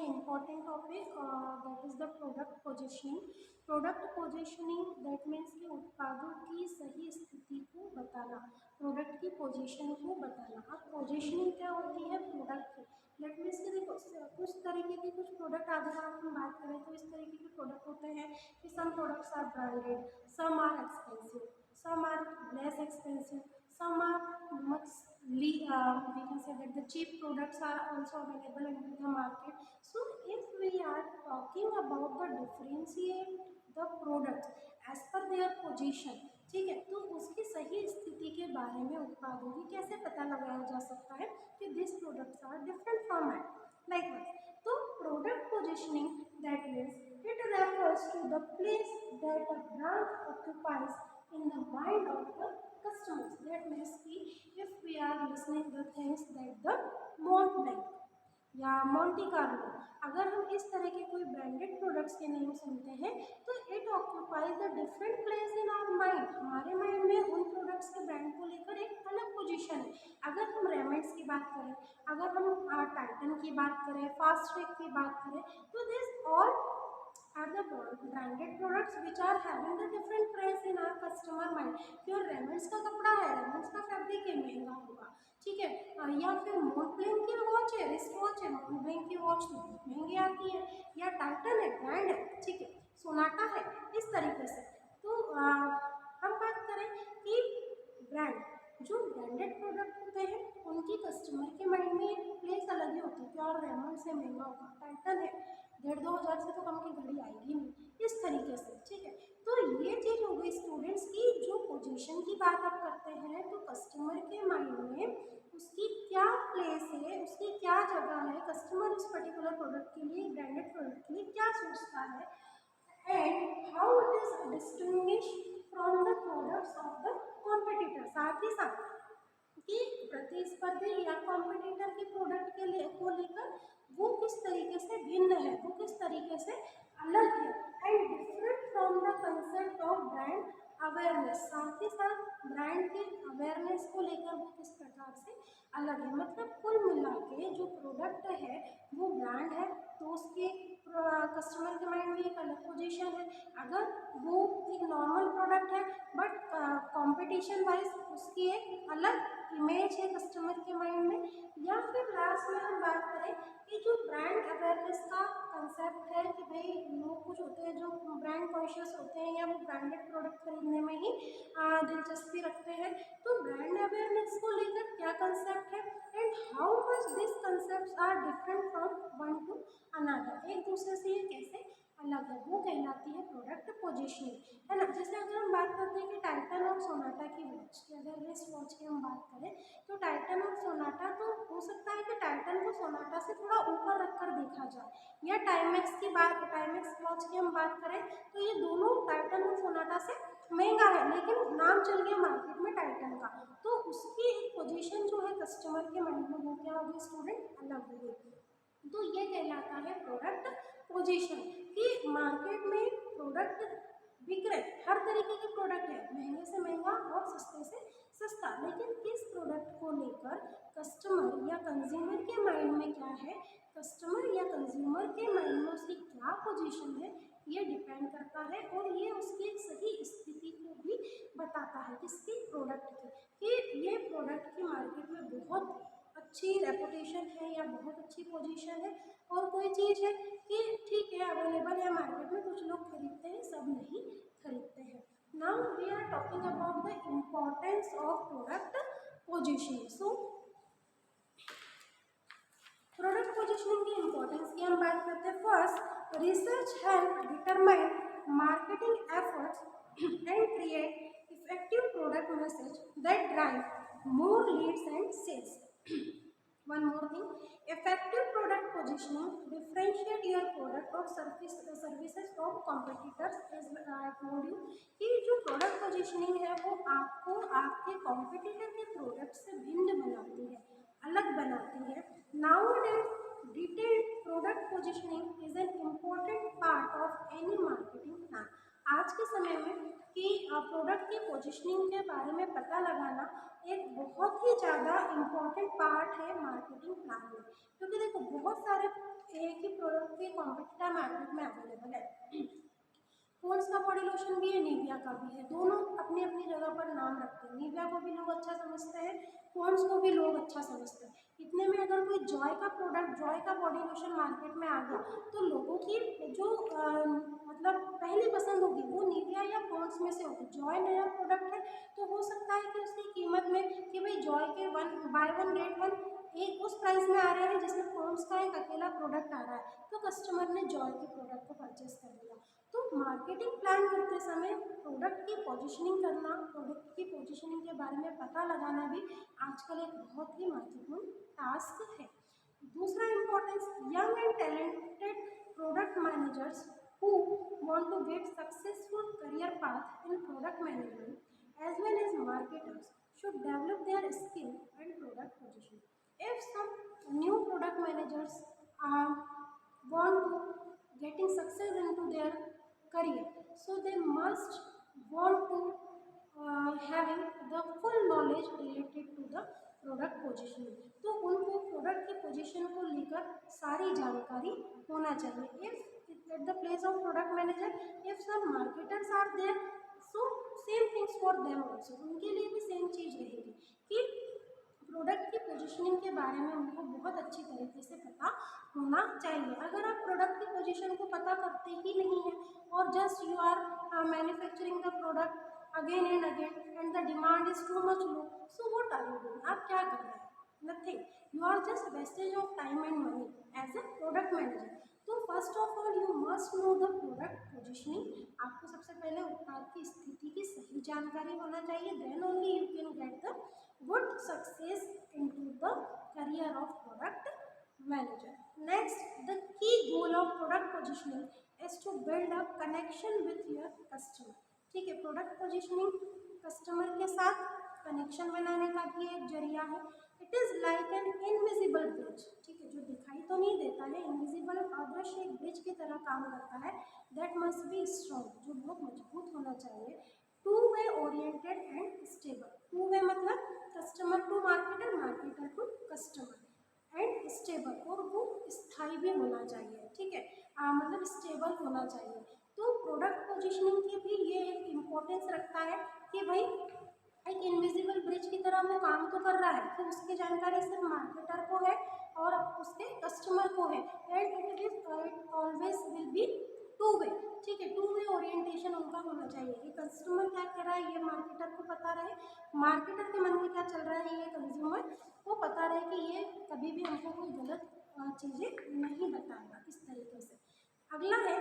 है important topic, that is the product positioning. Product positioning that means कि उत्पादों की सही स्थिति को बताना, प्रोडक्ट की पोजीशन को बताना। अब पोजिशनिंग क्या होती है प्रोडक्ट की, दैट मीन्स कि देखो कुछ तरीके के कुछ प्रोडक्ट अगर हम बात करें तो इस तरीके के प्रोडक्ट होते हैं कि some products are branded, some are expensive, some are less expensive, some are much we can say that the cheap products are also available in the market. So if we are talking about the differentiate the products as per their position, ठीक है, तो उसकी सही स्थिति के बारे में उत्पादों की कैसे पता लगाया जा सकता है कि this products are different from it likewise. तो product positioning that means it refers to the place that a brand occupies in the mind of the customers. That means कि if we are listening the things that the Montblanc या Monte Carlo, अगर हम इस तरह के कोई branded products के name सुनते हैं तो it occupies the different place in our mind, हमारे माइंड में उन प्रोडक्ट्स के ब्रांड को लेकर एक अलग पोजीशन है। अगर हम रेमेंड्स की बात करें, अगर हम टाइटन की बात करें, फास्ट ट्रैक की बात करें, तो this all are the branded products which are having the different price in our customer mind। Pure Raymond's का कपड़ा है, रेमंड्स का फैब्रिक है, महंगा होगा, ठीक है। या फिर मोंटब्लैंक की वॉच है, रिस्ट वॉच है, मोंटब्लैंक की वॉच महंगी आती है, या टाइटन है, ब्रांड है, ठीक है, सोनाटा है, इस तरीके से। तो हम बात करें कि ब्रांड जो ब्रांडेड प्रोडक्ट होते हैं उनकी कस्टमर के माइंड में एक प्लेस अलग ही होती है। प्योर रेमंड से महंगा होगा, टाइटन है 1,500-2,000 से तो कम की घड़ी आएगी नहीं, इस तरीके से, ठीक है। तो ये चीज़ हो गई स्टूडेंट्स की जो पोजीशन की बात आप करते हैं, तो कस्टमर के माइंड में उसकी क्या प्लेस है, उसकी क्या जगह है, कस्टमर इस पर्टिकुलर प्रोडक्ट के लिए, ब्रांडेड प्रोडक्ट के लिए क्या सोचता है, and how it is distinguish from the products of the competitor. साथ ही साथ कि प्रतिस्पर्धी या कॉम्पिटिटर के प्रोडक्ट के लिए को लेकर वो किस तरीके से भिन्न है, वो किस तरीके से अलग है, and different from the concept of brand awareness. साथ ही साथ ब्रांड के अवेयरनेस को लेकर वो किस प्रकार से अलग है। मतलब कुल मिला के जो प्रोडक्ट है वो ब्रांड है तो उसके कस्टमर के माइंड में एक अलग पोजीशन है। अगर वो एक नॉर्मल प्रोडक्ट है बट कंपटीशन वाइज उसकी एक अलग इमेज है कस्टमर के माइंड में। या फिर लास्ट में हम बात करें कि जो ब्रांड अवेयरनेस का कंसेप्ट है कि भाई लोग कुछ होते हैं जो ब्रांड कॉन्शियस होते हैं या वो ब्रांडेड प्रोडक्ट खरीदने में ही दिलचस्पी रखते हैं, तो ब्रांड अवेयरनेस को लेकर क्या कंसेप्ट है and how much this concept are different from one to another, एक दूसरे से ये कैसे अलग है, वो कहलाती है प्रोडक्ट पोजीशनिंग, है ना। जैसे अगर हम बात करते हैं कि टाइटन और सोनाटा की वॉच की, अगर रिस्ट वॉच की हम बात करें तो टाइटन और सोनाटा, तो हो सकता है कि टाइटन को सोनाटा से थोड़ा ऊपर रखकर देखा जाए, या टाइमेक्स की बात, टाइमेक्स वॉच की हम बात करें तो ये दोनों टाइटन और सोनाटा से महंगा है, लेकिन नाम चल गया मार्केट में टाइटन का, तो उसकी एक पोजीशन जो है कस्टमर के माइंड में वो क्या होगी स्टूडेंट, अलग होगी। तो ये कहलाता है प्रोडक्ट पोजीशन कि मार्केट में प्रोडक्ट बिक रहे, हर तरीके के प्रोडक्ट है, महंगे से महंगा और सस्ते से सस्ता, लेकिन किस प्रोडक्ट को लेकर कस्टमर या कंज्यूमर के माइंड में क्या है, कस्टमर या कंज्यूमर के माइंड में उसकी क्या पोजीशन है, ये डिपेंड करता है और ये उसकी एक सही स्थिति को भी बताता है किसकी, प्रोडक्ट की, कि ये प्रोडक्ट की मार्केट में बहुत अच्छी रेपुटेशन है या बहुत अच्छी पोजीशन है, और कोई चीज़ है कि ठीक है अवेलेबल है मार्केट में, कुछ लोग खरीदते हैं सब नहीं खरीदते हैं। Now we are talking about the importance of product positioning. So product positioning की इम्पोर्टेंस की हम बात करते हैं। First, research help determine marketing efforts and create effective product message that drive more leads and sales. One more thing, effective product positioning differentiate your product or services from competitors। as I told you कि जो product positioning है वो आपको आपके competitor के product से भिन्न बनाती है, अलग बनाती है। Nowadays detailed product positioning is an important part of any marketing plan। आज के समय में कि प्रोडक्ट की पोजीशनिंग के बारे में पता लगाना एक बहुत ही ज़्यादा इम्पॉर्टेंट पार्ट है मार्केटिंग प्लान में, क्योंकि देखो बहुत सारे एक ही प्रोडक्ट के कॉम्पिटिटर मार्केट में अवेलेबल है। पॉन्ड्स का बॉडी लोशन भी है, निविया का भी है, दोनों अपनी अपनी जगह पर नाम रखते हैं। निविया को भी लोग अच्छा समझते हैं, पॉन्ड्स को भी लोग अच्छा समझते हैं। इतने में अगर कोई जॉय का प्रोडक्ट, जॉय का बॉडी लोशन मार्केट में आ गया तो लोगों की जो मतलब पहली पसंद होगी वो निविया या पॉन्ड्स में से होगी। जॉय नया प्रोडक्ट है तो हो सकता है कि उसकी कीमत में कि भाई जॉय के बाय वन गेट वन एक उस प्राइस में आ रहे हैं जिसमें पॉन्ड्स का एक अकेला प्रोडक्ट आ रहा है, तो कस्टमर ने जॉय के प्रोडक्ट को परचेस कर लिया। तो मार्केटिंग प्लान करते समय प्रोडक्ट की पोजीशनिंग करना, प्रोडक्ट की पोजीशनिंग के बारे में पता लगाना भी आजकल एक बहुत ही महत्वपूर्ण टास्क है। दूसरा importance, young and talented product managers who want to get successful career path in product management as well as marketers should develop their skill and product positioning. If some new product managers want to getting success into their career, so they must want to having the full knowledge related to the product positioning. तो उनको product की position को लेकर सारी जानकारी होना चाहिए। If at the place of product manager if some marketers are there, so same things for them also, उनके लिए भी सेम चीज़ रहेगी कि प्रोडक्ट की पोजीशनिंग के बारे में उनको बहुत अच्छी तरीके से पता होना चाहिए। अगर आप प्रोडक्ट की पोजीशन को पता करते ही नहीं है और just you are manufacturing the product again and again and the demand is too much low, so what are you doing? आप क्या कर रहे हैं? Nothing, you are just wastage of time and money as a product manager. तो first of all you must know the product positioning. आपको सबसे पहले उत्पाद की स्थिति की सही जानकारी होना चाहिए, then only you can get the good success into the career of product manager. Next, the key goal of product positioning is to build a connection with your customer. ठीक है, प्रोडक्ट पोजिशनिंग कस्टमर के साथ connection बनाने का भी एक जरिया है। It is like an invisible bridge, ठीक है, जो दिखाई तो नहीं देता है, इनविजिबल अदृश्य एक ब्रिज की तरह काम करता है। दैट मस्ट बी स्ट्रॉन्ग, जो बहुत मजबूत होना चाहिए। Two way oriented and stable, two way मतलब customer to marketer, marketer to customer and stable, और वो स्थायी भी होना चाहिए, ठीक है, मतलब स्टेबल होना चाहिए। तो प्रोडक्ट पोजीशनिंग की भी ये एक इम्पोर्टेंस रखता है कि भाई एक इनविजिबल ब्रिज की तरह वो काम तो कर रहा है कि उसकी जानकारी सिर्फ मार्केटर को है और उसके कस्टमर को है, and it always will be two way, ठीक है, टू वे ओरिएंटेशन उनका होना चाहिए कि कस्टमर क्या कर रहा है ये मार्केटर को पता रहे, मार्केटर के मन में क्या चल रहा है ये कंज्यूमर को पता रहे कि ये कभी भी हमको कोई गलत चीज़ें नहीं बताएगा, इस तरीके से। अगला है,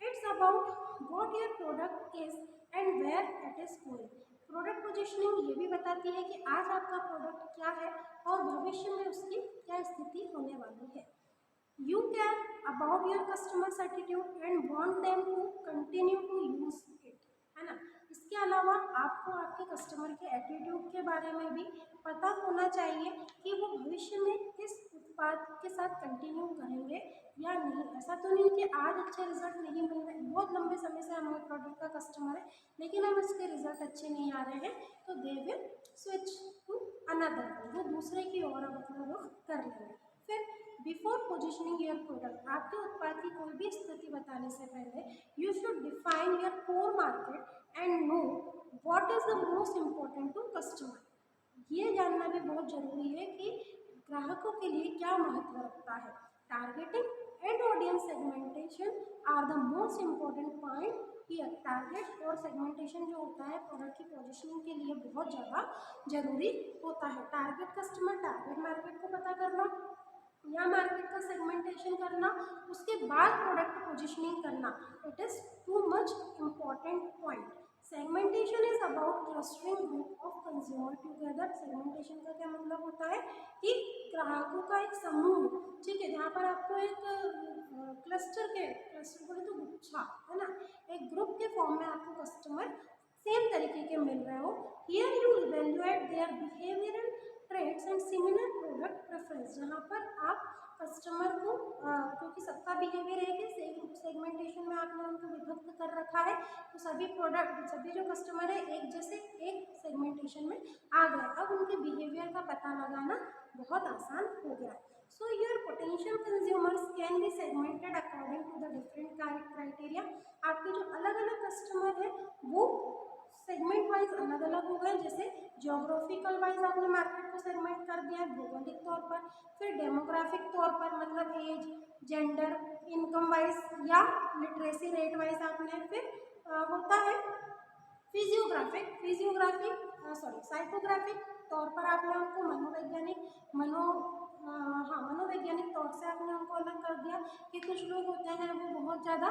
it's about what your product is and where it is going. Product positioning ये भी बताती है कि आज आपका प्रोडक्ट क्या है और भविष्य में उसकी क्या स्थिति होने वाली है। You care about your customer's attitude and want them to continue to use it, है ना। इसके अलावा आपको आपके कस्टमर के एटीट्यूड के बारे में भी पता होना चाहिए कि वो भविष्य में इस उत्पाद के साथ कंटिन्यू करेंगे या नहीं। ऐसा तो नहीं कि आज अच्छे रिजल्ट नहीं मिल रहे, बहुत लंबे समय से हमारे प्रोडक्ट का कस्टमर है लेकिन अब इसके रिजल्ट अच्छे नहीं आ रहे हैं तो they will switch to another, वो दूसरे की ओर अब अपना रुख कर लेंगे। फिर बिफोर पोजिशनिंग योर प्रोडक्ट, आपके उत्पाद की कोई भी स्थिति बताने से पहले you should define your core market and know what is the most important to customer. ये जानना भी बहुत जरूरी है कि ग्राहकों के लिए क्या महत्व रखता है। Targeting and audience segmentation are the most important point here. Target और सेगमेंटेशन जो होता है प्रोडक्ट की पोजिशनिंग के लिए बहुत ज़्यादा जरूरी होता है। टारगेट कस्टमर, टारगेट मार्केट को पता करना या मार्केट का सेगमेंटेशन करना, उसके बाद प्रोडक्ट पोजीशनिंग करना, it is too much important point. Segmentation is about clustering group of consumer together. Segmentation का क्या मतलब होता है कि ग्राहकों का एक समूह, ठीक है, जहाँ पर आपको एक क्लस्टर बोले तो गुच्छा, है ना, एक ग्रुप के फॉर्म में आपको कस्टमर सेम तरीके के मिल रहे हो। Here you evaluate their behavioural traits and similar product preference, जहाँ पर आप कस्टमर को क्योंकि सबका बिहेवियर है कि सेगमेंटेशन में आपने उनको विभक्त कर रखा है, तो सभी जो कस्टमर है एक जैसे एक सेगमेंटेशन में आ गए। अब उनके बिहेवियर का पता लगाना बहुत आसान हो गया। So your potential consumers can be segmented according to the different criteria. आपके जो अलग अलग कस्टमर है वो सेगमेंट वाइज अलग अलग हो गए। जैसे ज्योग्राफिकल वाइज आपने मार्केट को सेगमेंट कर दिया भौगोलिक तौर पर, फिर डेमोग्राफिक तौर पर मतलब एज, जेंडर, इनकम वाइज या लिटरेसी रेट वाइज आपने, फिर होता है साइकोग्राफिक तौर पर आपने उनको मनोवैज्ञानिक तौर से आपने उनको अलग कर दिया कि कुछ लोग होते हैं वो बहुत ज़्यादा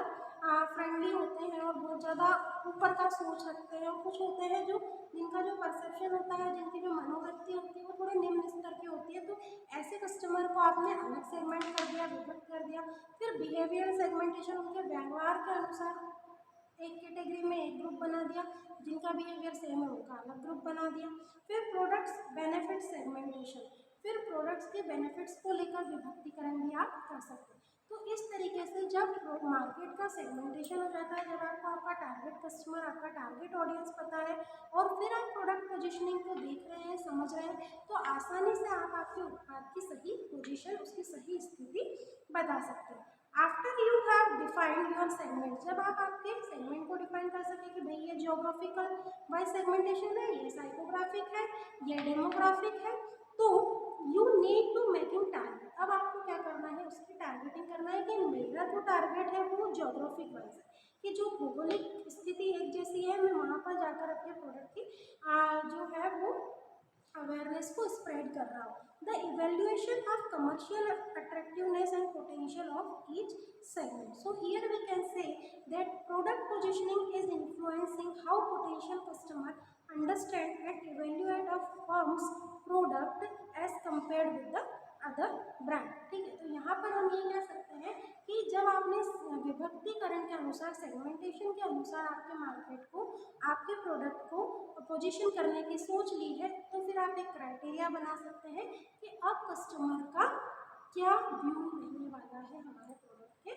फ्रेंडली होते हैं और बहुत ज़्यादा ऊपर का सोच रखते हैं, और कुछ होते हैं जो जिनका जो परसेप्शन होता है, जिनकी जो मनोवृत्ति होती है वो थोड़े निम्न स्तर की होती है। तो ऐसे कस्टमर को आपने अलग सेगमेंट कर दिया, विभक्त कर दिया। फिर बिहेवियर सेगमेंटेशन, उनके व्यवहार के अनुसार एक कैटेगरी में एक ग्रुप बना दिया, जिनका बिहेवियर सेम है उनका अलग ग्रुप बना दिया। फिर प्रोडक्ट्स बेनिफिट सेगमेंटेशन, फिर प्रोडक्ट्स के बेनिफिट्स को लेकर विभक्तिकरण भी आप कर सकते हैं। तो इस तरीके से जब मार्केट का सेगमेंटेशन हो जाता है, जब आपको आपका टारगेट कस्टमर, आपका टारगेट ऑडियंस पता है और फिर आप प्रोडक्ट पोजिशनिंग को देख रहे हैं, समझ रहे हैं, तो आसानी से आप आपके उत्पाद की सही पोजीशन, उसकी सही स्थिति बता सकते हैं। After you have defined your segment, जब आप आपके सेगमेंट को डिफाइन कर सके कि भाई ये ज्योग्राफिकल वाइज सेगमेंटेशन है, ये साइकोग्राफिक है, ये डेमोग्राफिक है, तो you need to making target. अब आपको क्या करना है, उसकी टारगेटिंग करना है कि मेरा जो टारगेट है वो ज्योग्राफिक वाइज है, कि जो भौगोलिक स्थिति एक जैसी है, मैं वहाँ पर जाकर अपने प्रोडक्ट की जो है वो अवेयरनेस को स्प्रेड कर रहा हूँ। The evaluation of commercial attractiveness and potential of each segment. So here we can say that product positioning is influencing how potential customer understand and evaluate a firm's product as compared with the other brand. ठीक है, तो यहाँ पर हम ये कह सकते हैं कि जब आपने विभक्तिकरण के अनुसार, सेगमेंटेशन के अनुसार आपके मार्केट को, आपके प्रोडक्ट को पोजीशन करने की सोच ली है, तो फिर आप एक क्राइटेरिया बना सकते हैं कि अब कस्टमर का क्या व्यू रहने वाला है हमारे प्रोडक्ट के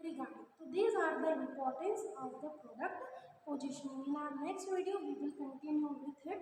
रिगार्डिंग। तो these are the importance of the product positioning. In our next video we will continue with it.